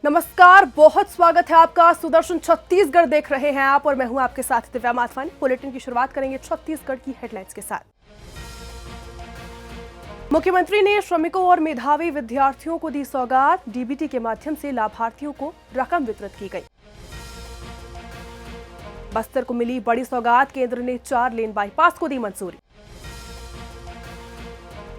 नमस्कार, बहुत स्वागत है आपका। सुदर्शन छत्तीसगढ़ देख रहे हैं आप और मैं हूं आपके साथ दिव्या माथवानी। बुलेटिन की शुरुआत करेंगे छत्तीसगढ़ की हेडलाइंस के साथ। मुख्यमंत्री ने श्रमिकों और मेधावी विद्यार्थियों को दी सौगात। डीबीटी के माध्यम से लाभार्थियों को रकम वितरित की गई। बस्तर को मिली बड़ी सौगात, केंद्र ने 4 लेन बाईपास को दी मंजूरी।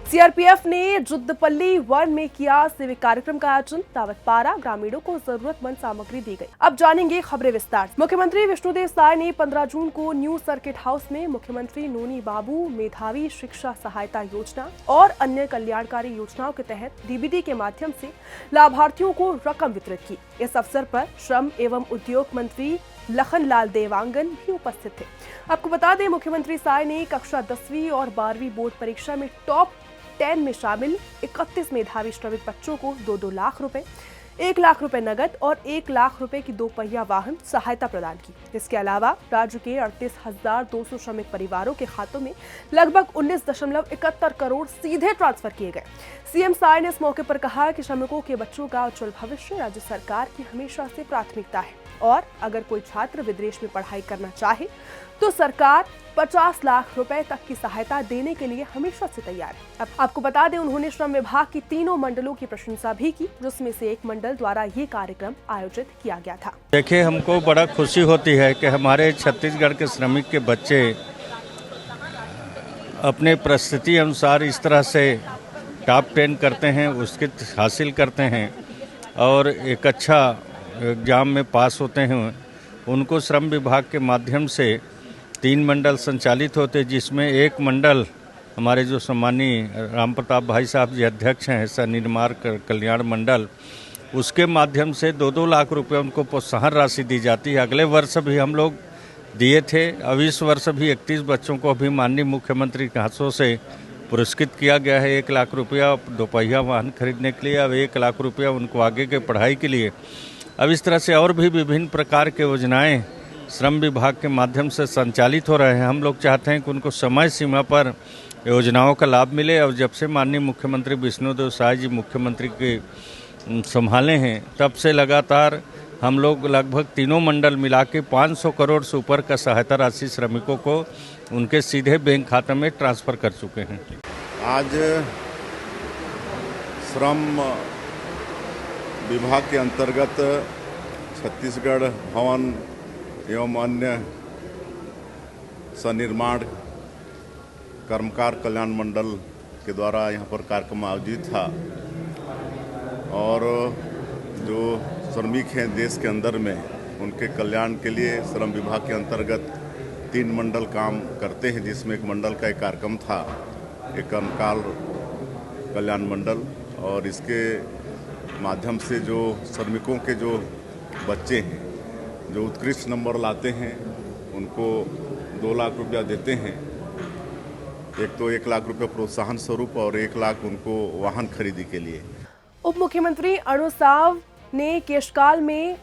सीआरपीएफ ने जुद्दपल्ली वन में किया सिविक कार्यक्रम का आयोजन। दावतपारा ग्रामीणों को जरूरतमंद सामग्री दी गई। अब जानेंगे खबरें विस्तार से। मुख्यमंत्री विष्णुदेव साय ने 15 जून को न्यू सर्किट हाउस में मुख्यमंत्री नोनी बाबू मेधावी शिक्षा सहायता योजना और अन्य कल्याणकारी योजनाओं के तहत डीबीटी के माध्यम से लाभार्थियों को रकम वितरित की। इस अवसर पर श्रम एवं उद्योग मंत्री लखनलाल देवांगन भी उपस्थित थे। आपको बता दें, मुख्यमंत्री साय ने कक्षा 10वीं और 12वीं बोर्ड परीक्षा में टॉप 10 में शामिल 31 मेधावी श्रमिक बच्चों को 2-2 लाख रुपए, 1 लाख रुपए नगद और 1 लाख रुपए की 2 पहिया वाहन सहायता प्रदान की। इसके अलावा राज्य के 38,200 श्रमिक परिवारों के खातों में लगभग 19.71 करोड़ सीधे ट्रांसफर किए गए। सीएम साय ने इस मौके पर कहा कि श्रमिकों के बच्चों का उज्जवल भविष्य राज्य सरकार की हमेशा से प्राथमिकता है और अगर कोई छात्र विदेश में पढ़ाई करना चाहे तो सरकार 50 लाख रुपए तक की सहायता देने के लिए हमेशा से तैयार है। अब आपको बता दें, उन्होंने श्रम विभाग की तीनों मंडलों की प्रशंसा भी की, जिसमें से एक मंडल द्वारा ये कार्यक्रम आयोजित किया गया था। देखिए, हमको बड़ा खुशी होती है कि हमारे छत्तीसगढ़ के श्रमिक के बच्चे अपने परिस्थिति अनुसार इस तरह से टॉप 10 करते हैं, उसके हासिल करते हैं और एक अच्छा एग्जाम में पास होते हैं। उनको श्रम विभाग के माध्यम से 3 मंडल संचालित होते, जिसमें एक मंडल हमारे जो सम्मानीय राम प्रताप भाई साहब जी अध्यक्ष हैं, स्वनिर्माण कल्याण मंडल, उसके माध्यम से 2-2 लाख रुपए उनको प्रोत्साहन राशि दी जाती है। अगले वर्ष भी हम लोग दिए थे। अब इस वर्ष भी 31 बच्चों को अभी माननीय मुख्यमंत्री के हाथों से पुरस्कृत किया गया है। 1 लाख रुपया 2 पहिया वाहन खरीदने के लिए, अब 1 लाख रुपया उनको आगे के पढ़ाई के लिए। अब इस तरह से और भी विभिन्न प्रकार के योजनाएं श्रम विभाग के माध्यम से संचालित हो रहे हैं। हम लोग चाहते हैं कि उनको समय सीमा पर योजनाओं का लाभ मिले। और जब से माननीय मुख्यमंत्री विष्णुदेव साय जी मुख्यमंत्री के संभाले हैं, तब से लगातार हम लोग लगभग तीनों मंडल मिला के 500 करोड़ से ऊपर का सहायता राशि श्रमिकों को उनके सीधे बैंक खाते में ट्रांसफ़र कर चुके हैं। आज श्रम विभाग के अंतर्गत छत्तीसगढ़ भवन एवं अन्य स्वनिर्माण कर्मकार कल्याण मंडल के द्वारा यहाँ पर कार्यक्रम आयोजित था और जो श्रमिक हैं देश के अंदर में, उनके कल्याण के लिए श्रम विभाग के अंतर्गत 3 मंडल काम करते हैं, जिसमें एक मंडल का एक कार्यक्रम था, एक कर्मकार कल्याण मंडल। और इसके माध्यम से जो श्रमिकों के जो बच्चे हैं जो उत्कृष्ट नंबर लाते हैं, उनको 2 लाख रुपया देते हैं। एक तो 1 लाख रुपया प्रोत्साहन स्वरूप और 1 लाख उनको वाहन खरीदी के लिए। उप मुख्यमंत्री अरुण साव ने केशकाल में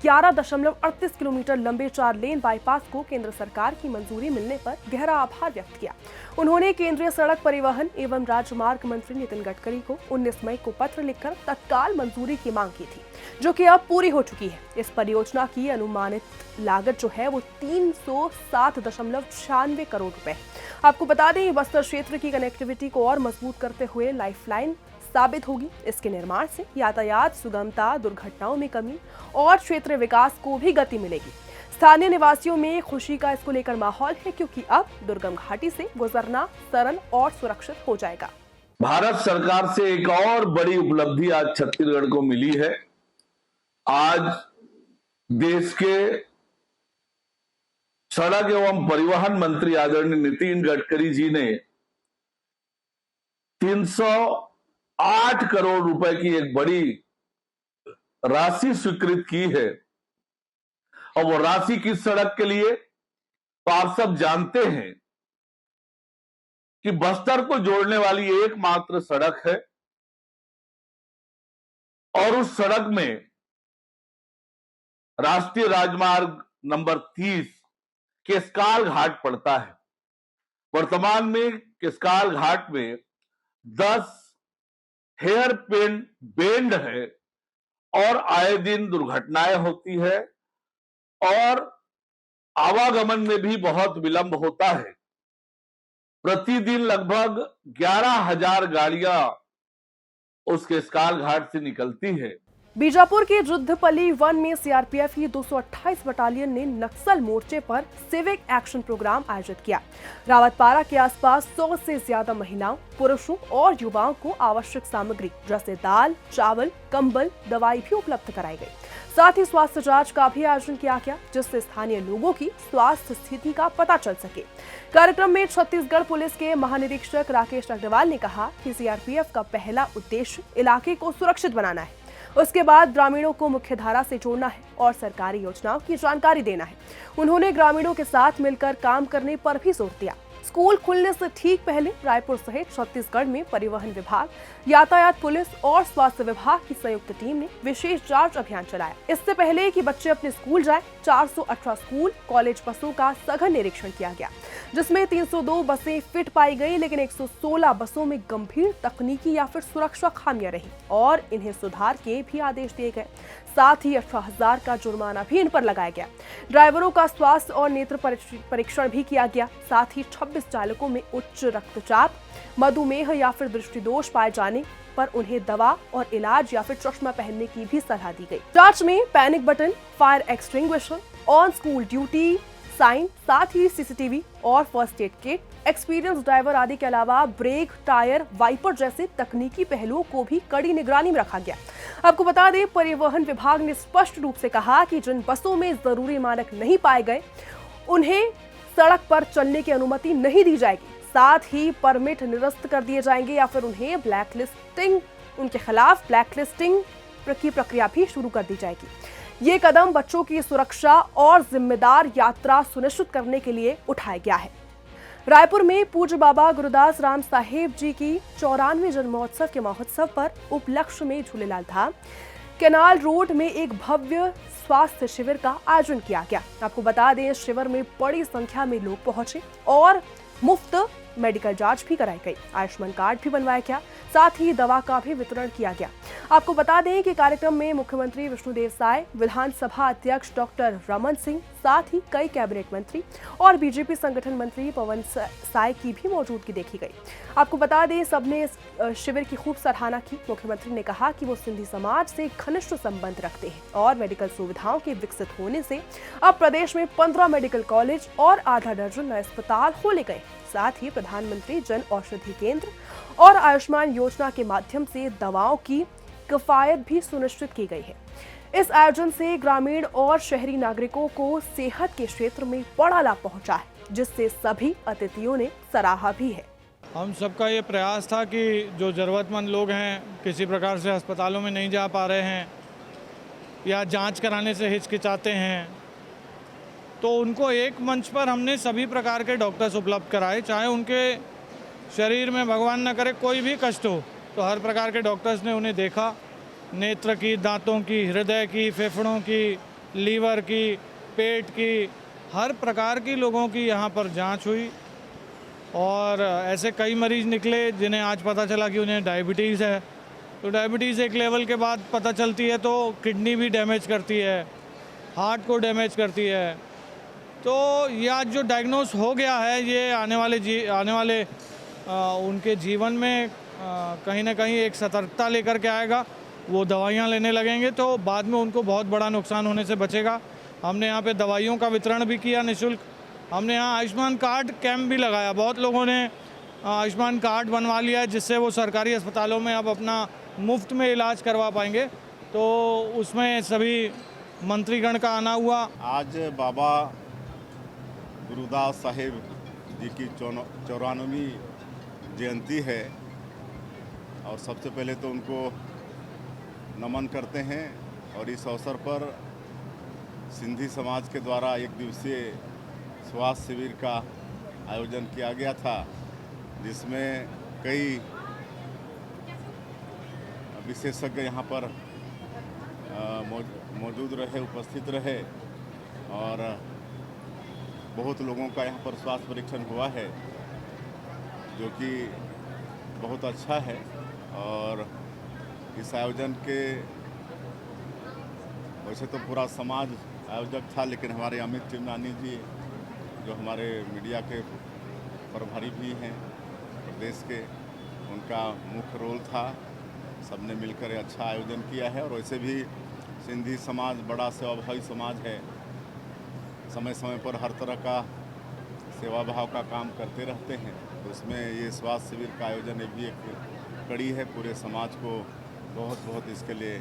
11.38 किलोमीटर लंबे 4 लेन बाईपास को केंद्र सरकार की मंजूरी मिलने पर गहरा आभार व्यक्त किया। उन्होंने केंद्रीय सड़क परिवहन एवं राजमार्ग मंत्री नितिन गडकरी को 19 मई को पत्र लिखकर तत्काल मंजूरी की मांग की थी, जो कि अब पूरी हो चुकी है। इस परियोजना की अनुमानित लागत जो है वो 307.96 करोड़ रुपए है। आपको बता दें, बस्तर क्षेत्र की कनेक्टिविटी को और मजबूत करते हुए लाइफलाइन साबित होगी। इसके निर्माण से यातायात सुगमता, दुर्घटनाओं में कमी और क्षेत्रीय विकास को भी गति मिलेगी। स्थानीय निवासियों में खुशी का इसको लेकर माहौल है, क्योंकि अब दुर्गम घाटी से गुजरना सरल और सुरक्षित हो जाएगा। भारत सरकार से एक और बड़ी उपलब्धि आज छत्तीसगढ़ को मिली है। आज देश के सड़क एवं परिवहन मंत्री आदरणीय नितिन गडकरी जी ने 308 करोड़ रुपए की एक बड़ी राशि स्वीकृत की है। और वो राशि किस सड़क के लिए, तो आप सब जानते हैं कि बस्तर को जोड़ने वाली एकमात्र सड़क है और उस सड़क में राष्ट्रीय राजमार्ग नंबर 30 केशकाल घाट पड़ता है। वर्तमान में केशकाल घाट में 10 हेयर पिन बेंड है और आए दिन दुर्घटनाएं होती है और आवागमन में भी बहुत विलंब होता है। प्रतिदिन लगभग 11,000 गाड़ियां उस केसकाल घाट से निकलती है। बीजापुर के जुद्धपल्ली वन में सीआरपीएफ की 228 बटालियन ने नक्सल मोर्चे पर सिविक एक्शन प्रोग्राम आयोजित किया। रावतपारा के आसपास 100 से ज्यादा महिलाओं, पुरुषों और युवाओं को आवश्यक सामग्री जैसे दाल, चावल, कंबल, दवाई भी उपलब्ध कराई गई। साथ ही स्वास्थ्य जांच का भी आयोजन किया गया, जिससे स्थानीय लोगों की स्वास्थ्य स्थिति का पता चल सके। कार्यक्रम में छत्तीसगढ़ पुलिस के महानिरीक्षक राकेश अग्रवाल ने कहा कि सीआरपीएफ का पहला उद्देश्य इलाके को सुरक्षित बनाना है। उसके बाद ग्रामीणों को मुख्यधारा से जोड़ना है और सरकारी योजनाओं की जानकारी देना है। उन्होंने ग्रामीणों के साथ मिलकर काम करने पर भी जोर दिया। स्कूल खुलने से ठीक पहले रायपुर सहित छत्तीसगढ़ में परिवहन विभाग, यातायात पुलिस और स्वास्थ्य विभाग की संयुक्त टीम ने विशेष जांच अभियान चलाया। इससे पहले कि बच्चे अपने स्कूल जाएं, 418 स्कूल कॉलेज बसों का सघन निरीक्षण किया गया, जिसमें 302 बसें फिट पाई गई, लेकिन 116 बसों में गंभीर तकनीकी या फिर सुरक्षा खामियां रही और इन्हें सुधार के भी आदेश दिए गए। साथ ही 18,000 का जुर्माना भी इन पर लगाया गया। ड्राइवरों का स्वास्थ्य और नेत्र परीक्षण भी किया गया। साथ ही 26 चालकों में उच्च रक्तचाप, मधुमेह या फिर दृष्टिदोष पाए जाने पर उन्हें दवा और इलाज या फिर चश्मा पहनने की भी सलाह दी गई। जांच में panic button, fire extinguisher, on school duty sign, साथ ही सीसीटीवी और first aid kit, experience driver आदि के अलावा ब्रेक, टायर, वाइपर जैसे तकनीकी पहलुओं को भी कड़ी निगरानी में रखा गया। आपको बता दें, परिवहन विभाग ने स्पष्ट रूप से कहा कि जिन बसों में जरूरी मानक नहीं पाए गए उन्हें सड़क पर चलने की अनुमति नहीं दी जाएगी। साथ ही परमिट निरस्त कर दिए जाएंगे या फिर उनके खिलाफ ब्लैकलिस्टिंग की प्रक्रिया भी शुरू कर दी जाएगी। ये कदम बच्चों की सुरक्षा और जिम्मेदार यात्रा सुनिश्चित करने के लिए उठाया गया है। रायपुर में पूज्य बाबा गुरुदास राम साहेब जी की 94वें जन्मोत्सव के महोत्सव पर उपलक्ष्य में झूलेलाल धाम कैनाल रोड में एक भव्य स्वास्थ्य शिविर का आयोजन किया गया। आपको बता दें, शिविर में बड़ी संख्या में लोग पहुंचे और मुफ्त मेडिकल जांच भी कराई गई। आयुष्मान कार्ड भी बनवाया गया, साथ ही दवा का भी वितरण किया गया। आपको बता दें कि कार्यक्रम में मुख्यमंत्री विष्णुदेव साय, विधानसभा अध्यक्ष डॉक्टर रमन सिंह, साथ ही कई कैबिनेट मंत्री और बीजेपी संगठन मंत्री पवन साय की भी मौजूदगी देखी गई। आपको बता दें, सबने इस शिविर की खूब सराहना की। मुख्यमंत्री ने कहा कि वो सिंधी समाज से घनिष्ठ संबंध रखते हैं और मेडिकल सुविधाओं के विकसित होने से अब प्रदेश में 15 मेडिकल कॉलेज और आधा दर्जन नए अस्पताल खोले गए। साथ ही प्रधानमंत्री जन औषधि केंद्र और आयुष्मान योजना के माध्यम से दवाओं की किफायत भी सुनिश्चित की गई है। इस आयोजन से ग्रामीण और शहरी नागरिकों को सेहत के क्षेत्र में बड़ा लाभ पहुंचा है, जिससे सभी अतिथियों ने सराहा भी है। हम सबका ये प्रयास था कि जो ज़रूरतमंद लोग हैं, किसी प्रकार से अस्पतालों में नहीं जा पा रहे हैं या जांच कराने से हिचकिचाते हैं, तो उनको एक मंच पर हमने सभी प्रकार के डॉक्टर्स उपलब्ध कराए। चाहे उनके शरीर में भगवान न करे कोई भी कष्ट हो, तो हर प्रकार के डॉक्टर्स ने उन्हें देखा। नेत्र की, दांतों की, हृदय की, फेफड़ों की, लीवर की, पेट की, हर प्रकार की लोगों की यहाँ पर जांच हुई। और ऐसे कई मरीज़ निकले जिन्हें आज पता चला कि उन्हें डायबिटीज़ है। तो डायबिटीज़ एक लेवल के बाद पता चलती है तो किडनी भी डैमेज करती है, हार्ट को डैमेज करती है। तो ये आज जो डायग्नोस हो गया है, ये आने वाले उनके जीवन में कहीं ना कहीं एक सतर्कता लेकर के आएगा। वो दवाइयाँ लेने लगेंगे तो बाद में उनको बहुत बड़ा नुकसान होने से बचेगा। हमने यहाँ पे दवाइयों का वितरण भी किया निःशुल्क। हमने यहाँ आयुष्मान कार्ड कैंप भी लगाया। बहुत लोगों ने आयुष्मान कार्ड बनवा लिया है, जिससे वो सरकारी अस्पतालों में अब अपना मुफ्त में इलाज करवा पाएंगे। तो उसमें सभी मंत्रीगण का आना हुआ। आज बाबा गुरुदास साहेब जी की 94वीं जयंती है और सबसे पहले तो उनको नमन करते हैं। और इस अवसर पर सिंधी समाज के द्वारा एक दिवसीय स्वास्थ्य शिविर का आयोजन किया गया था, जिसमें कई विशेषज्ञ यहाँ पर मौजूद रहे, उपस्थित रहे और बहुत लोगों का यहाँ पर स्वास्थ्य परीक्षण हुआ है, जो कि बहुत अच्छा है। और इस आयोजन के वैसे तो पूरा समाज आयोजक था, लेकिन हमारे अमित टिमनानी जी जो हमारे मीडिया के प्रभारी भी हैं प्रदेश के, उनका मुख्य रोल था। सबने मिलकर अच्छा आयोजन किया है। और वैसे भी सिंधी समाज बड़ा सेवाभावी समाज है, समय समय पर हर तरह का सेवा भाव का काम करते रहते हैं। तो इसमें ये स्वास्थ्य शिविर का आयोजन भी एक कड़ी है। पूरे समाज को बहुत बहुत इसके लिए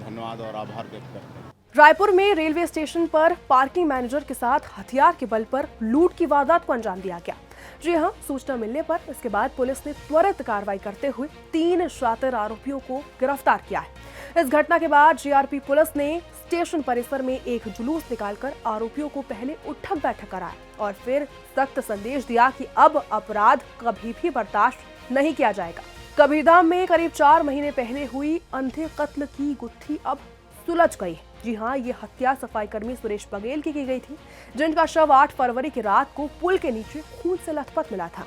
धन्यवाद और आभार व्यक्त करते हैं। रायपुर में रेलवे स्टेशन पर पार्किंग मैनेजर के साथ हथियार के बल पर लूट की वारदात को अंजाम दिया गया। जी हां, सूचना मिलने पर इसके बाद पुलिस ने त्वरित कार्रवाई करते हुए 3 शातिर आरोपियों को गिरफ्तार किया है। इस घटना के बाद जीआरपी पुलिस ने स्टेशन परिसर में एक जुलूस निकालकर आरोपियों को पहले उठक बैठक कराया और फिर सख्त संदेश दिया कि अब अपराध कभी भी बर्दाश्त नहीं किया जाएगा। कबीरधाम में करीब 4 महीने पहले हुई अंधे कत्ल की गुत्थी अब सुलझ गई है। जी हां, ये हत्या सफाई कर्मी सुरेश बघेल की गई थी, जिनका शव 8 फरवरी की रात को पुल के नीचे खून से लथपथ मिला था।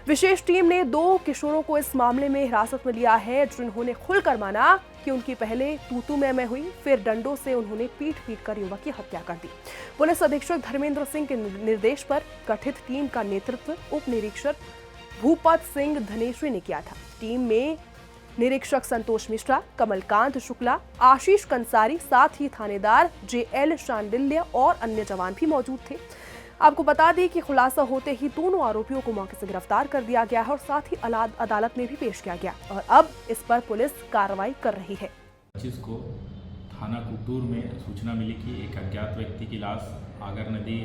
विशेष टीम ने 2 किशोरों को इस मामले में हिरासत में लिया है, जिन्होंने खुलकर माना कि उनकी पहले तू-तू मैं हुई, फिर डंडों से उन्होंने पीट कर युवक की हत्या कर दी। पुलिस अधीक्षक धर्मेंद्र सिंह के निर्देश पर गठित टीम का नेतृत्व उप निरीक्षक भूपत सिंह धनेश्वरी ने किया था। टीम में निरीक्षक संतोष मिश्रा, कमलकांत शुक्ला, आशीष कंसारी, साथ ही थानेदार JL शांडिल्य और अन्य जवान भी मौजूद थे। आपको बता दें कि खुलासा होते ही दोनों आरोपियों को मौके से गिरफ्तार कर दिया गया है और साथ ही अदालत में भी पेश किया गया और अब इस पर पुलिस कार्रवाई कर रही है। 25 को थाना कुकटूर में सूचना मिली कि एक अज्ञात व्यक्ति की लाश आगर नदी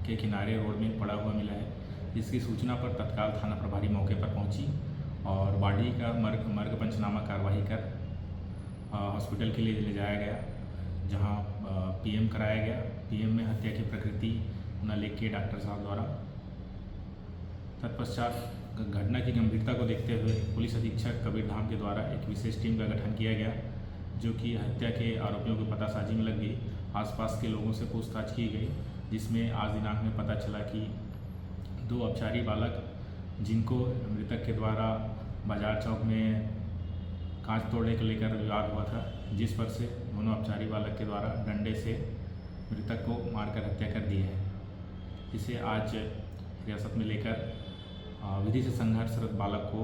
के किनारे रोड में पड़ा हुआ मिला है। इसकी सूचना पर तत्काल थाना प्रभारी मौके पर पहुंची और बॉडी का मर्ग पंचनामा कार्रवाई कर हॉस्पिटल के लिए ले जाया गया, जहां PM कराया गया। PM में हत्या की प्रकृति न लिख के डॉक्टर साहब द्वारा। तत्पश्चात घटना की गंभीरता को देखते हुए पुलिस अधीक्षक कबीरधाम के द्वारा एक विशेष टीम का गठन किया गया, जो कि हत्या के आरोपियों को पतासाजी में लग गई। आसपास के लोगों से पूछताछ की गई, जिसमें आज दिनांक में पता चला कि 2 अपचारी बालक, जिनको मृतक के द्वारा बाजार चौक में कांच तोड़ने को लेकर विवाद हुआ था, जिस पर से दोनों अपचारी बालक के द्वारा डंडे से मृतक को मारकर हत्या कर दी है। इसे आज हिरासत में लेकर विधि से संघर्षरत बालक को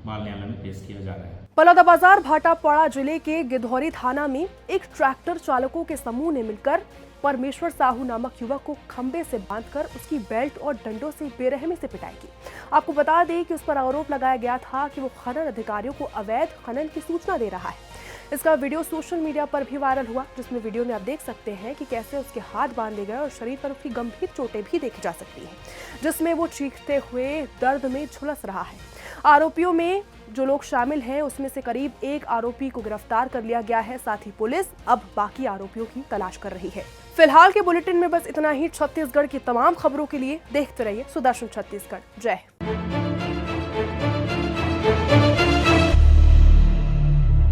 बाल न्यायालय में पेश किया जा रहा है। बलौदाबाजार भाटापाड़ा जिले के गिधौरी थाना में एक ट्रैक्टर चालकों के समूह ने मिलकर परमेश्वर साहू नामक युवक को खंबे से बांधकर उसकी बेल्ट और डंडों से बेरहमी से पिटाई की। आपको बता दें कि उस पर आरोप लगाया गया था कि वो खनन अधिकारियों को अवैध खनन की सूचना दे रहा है। इसका वीडियो सोशल मीडिया पर भी वायरल हुआ, जिसमें वीडियो में आप देख सकते हैं कि कैसे उसके हाथ बांधे गए और शरीर पर उसकी गंभीर चोटें भी देखी जा सकती हैं, जिसमें वो चीखते हुए दर्द में झुलस रहा है। आरोपियों में जो लोग शामिल हैं, उसमें से करीब 1 आरोपी को गिरफ्तार कर लिया गया है। साथ ही पुलिस अब बाकी आरोपियों की तलाश कर रही है। फिलहाल के बुलेटिन में बस इतना ही। छत्तीसगढ़ की तमाम खबरों के लिए देखते रहिए सुदर्शन छत्तीसगढ़। जय हिंद।